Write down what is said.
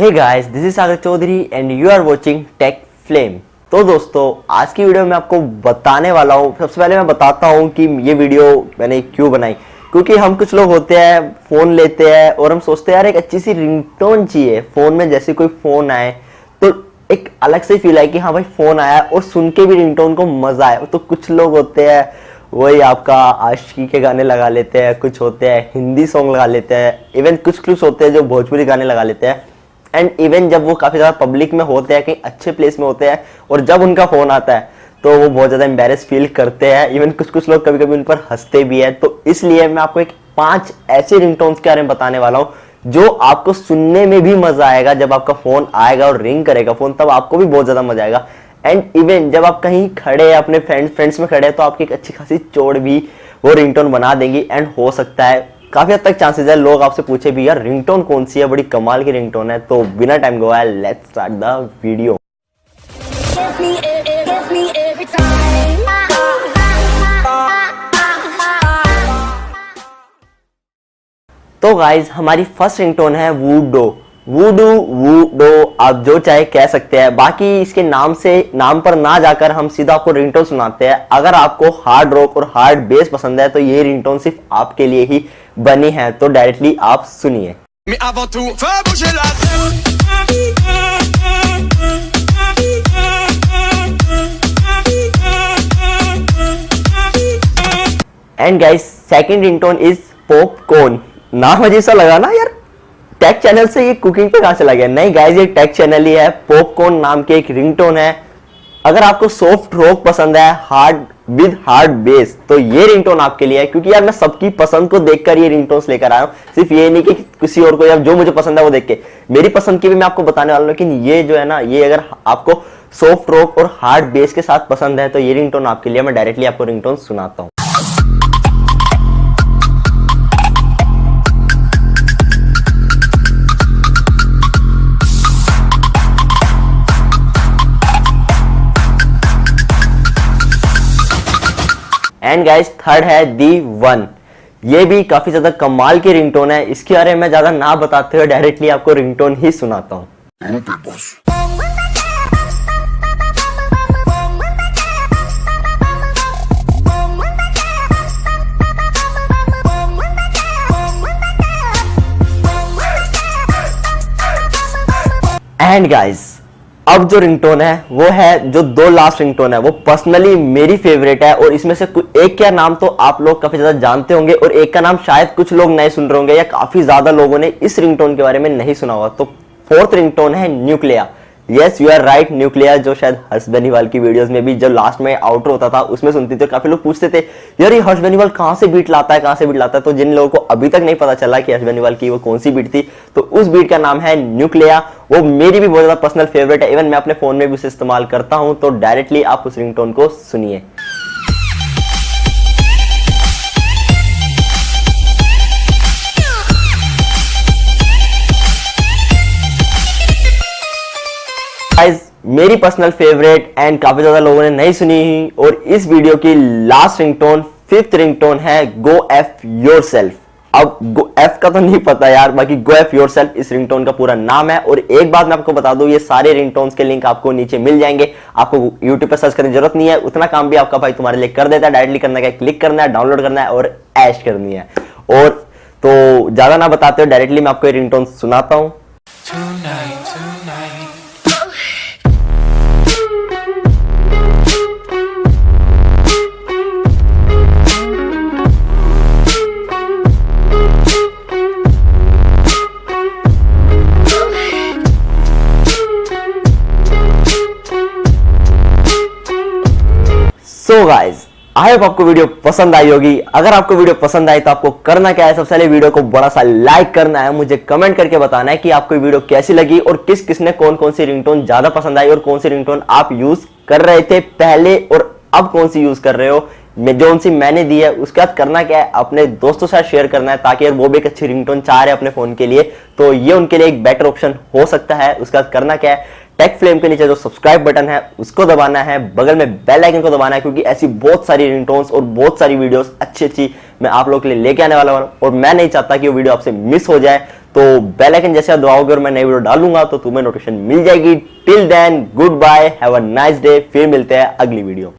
Hey guys, this is Sagar Chaudhary and you are watching Tech Flame. तो दोस्तों, आज की वीडियो में आपको बताने वाला हूँ। सबसे पहले मैं बताता हूँ कि ये वीडियो मैंने क्यों बनाई। क्योंकि हम कुछ लोग होते हैं, फोन लेते हैं और हम सोचते हैं यार एक अच्छी सी रिंगटोन चाहिए फोन में। जैसे कोई फोन आए तो एक अलग से फील है कि हाँ भाई फोन आया और सुन के भी रिंगटोन को मजा आए। तो कुछ लोग होते हैं वही आपका आशिकी के गाने लगा लेते हैं, कुछ होते हैं हिंदी सॉन्ग लगा लेते हैं, इवन कुछ होते हैं जो भोजपुरी गाने लगा लेते हैं। एंड इवन जब वो काफी ज्यादा पब्लिक में होते हैं, कहीं अच्छे प्लेस में होते हैं और जब उनका फोन आता है तो वो बहुत ज्यादा एम्बेरस फील करते हैं। इवन कुछ लोग कभी कभी उन पर हंसते भी हैं। तो इसलिए मैं आपको एक 5 ऐसे रिंगटोन्स के बारे में बताने वाला हूं जो आपको सुनने में भी मजा आएगा। जब आपका फोन आएगा और रिंग करेगा फोन, तब आपको भी बहुत ज्यादा मजा आएगा। एंड इवन जब आप कहीं खड़े अपने फ्रेंड्स में खड़े हैं तो आपकी एक अच्छी खासी चोट भी वो रिंगटोन बना देंगी। एंड हो सकता है काफी हद तक चांसेस है लोग आपसे पूछे भी यार रिंगटोन कौन सी है, बड़ी कमाल की रिंगटोन है। तो बिना टाइम गवाए लेट्स स्टार्ट द वीडियो। तो गाइज, हमारी फर्स्ट रिंगटोन है वूडो। वूडो आप जो चाहे कह सकते हैं। बाकी इसके नाम पर ना जाकर हम सीधा आपको रिंगटोन सुनाते हैं। अगर आपको हार्ड रॉक और हार्ड बेस पसंद है तो ये रिंगटोन सिर्फ आपके लिए ही बनी है। तो डायरेक्टली आप सुनिए। And guys, second ringtone is popcorn. नाम अजीब सा लगा ना यार, टेक चैनल से ये कुकिंग पे कहां से लगा? नहीं गाइस, ये टेक चैनल ही है। पॉपकॉर्न नाम के एक रिंगटोन है। अगर आपको सॉफ्ट रॉक पसंद है हार्ड बेस, तो ये रिंगटोन आपके लिए है। क्योंकि यार मैं सबकी पसंद को देखकर ये रिंगटोन्स लेकर आया हूं। सिर्फ ये नहीं कि किसी और को, या जो मुझे पसंद है वो देख के, मेरी पसंद की भी मैं आपको बताने वाला हूं। लेकिन ये जो है ना, ये अगर आपको सॉफ्ट रॉक और हार्ड बेस के साथ पसंद है तो ये रिंगटोन आपके लिए। मैं डायरेक्टली आपको रिंगटोन सुनाता हूं। एंड गाइस, थर्ड है दी वन। ये भी काफी ज्यादा कमाल की रिंगटोन है। इसके बारे में ज्यादा ना बताते हुए डायरेक्टली आपको रिंगटोन ही सुनाता हूं। एंड गाइस, अब जो रिंगटोन है वो है, जो 2 लास्ट रिंगटोन है वो पर्सनली मेरी फेवरेट है। और इसमें से एक का नाम तो आप लोग काफी ज्यादा जानते होंगे और एक का नाम शायद कुछ लोग नए सुन रहे होंगे, या काफी ज्यादा लोगों ने इस रिंगटोन के बारे में नहीं सुना होगा। तो 4th रिंगटोन है Nucleya. Yes, you are right, Nucleya, जो शायद हर्ष बेनीवाल की वीडियोस में भी जब लास्ट में आउटरो होता था उसमें सुनती थी। काफी लोग पूछते थे यार ये हर्ष बेनीवाल कहां से बीट लाता है। तो जिन लोगों को अभी तक नहीं पता चला कि हर्ष बेनीवाल की वो कौन सी बीट थी, तो उस बीट का नाम है न्यूक्लिया। वो मेरी भी बहुत ज्यादा पर्सनल फेवरेट है। इवन मैं अपने फोन में भी उसे इस्तेमाल करता हूं। तो डायरेक्टली आप उस रिंगटोन को सुनिए। मेरी पर्सनल फेवरेट एंड काफी ज्यादा लोगों ने नहीं सुनी, और इस वीडियो की लास्ट रिंगटोन 5th रिंगटोन है गो एफ योरसेल्फ। अब गो एफ का तो नहीं पता यार, बाकी गो एफ योरसेल्फ इस रिंगटोन का पूरा नाम है। और एक बात मैं आपको बता दूं, ये सारे रिंगटोन्स के लिंक आपको नीचे मिल जाएंगे। आपको YouTube पे सर्च करने की जरूरत नहीं है। उतना काम भी आपका भाई तुम्हारे लिए कर देता है। डायरेक्टली करना है, क्लिक करना है, डाउनलोड करना है और ऐश करनी है। और तो ज्यादा ना बताते हुए डायरेक्टली मैं आपको ये रिंगटोन सुनाता हूं। सो गाइज, आई होप आपको वीडियो पसंद आई होगी। अगर आपको वीडियो पसंद आई तो आपको करना क्या है, सबसे पहले वीडियो को बड़ा सा लाइक करना है, मुझे कमेंट करके बताना है कि आपको वीडियो कैसी लगी और किसने कौन सी रिंगटोन ज्यादा पसंद आई और कौन सी रिंगटोन आप यूज कर रहे थे पहले और अब कौन सी यूज कर रहे हो। जो सी मैंने दी है उसके बाद करना क्या है, अपने दोस्तों से शेयर करना है, ताकि वो भी एक अच्छी रिंगटोन चाह रहे हैं अपने फोन के लिए, तो ये उनके लिए एक बेटर ऑप्शन हो सकता है। उसके बाद करना क्या है, टेक फ्लेम के नीचे जो सब्सक्राइब बटन है उसको दबाना है, बगल में बेल आइकन को दबाना है, क्योंकि ऐसी बहुत सारी रिंगटोन्स और बहुत सारी वीडियोस अच्छी मैं आप लोगों के लिए लेके आने वाला हूं और मैं नहीं चाहता कि वो वीडियो आपसे मिस हो जाए। तो बेल आइकन जैसे आप दबाओगे और मैं नई वीडियो डालूंगा तो तुम्हें नोटिफिकेशन मिल जाएगी। Till then goodbye, have a nice day, फिर मिलते हैं अगली वीडियो।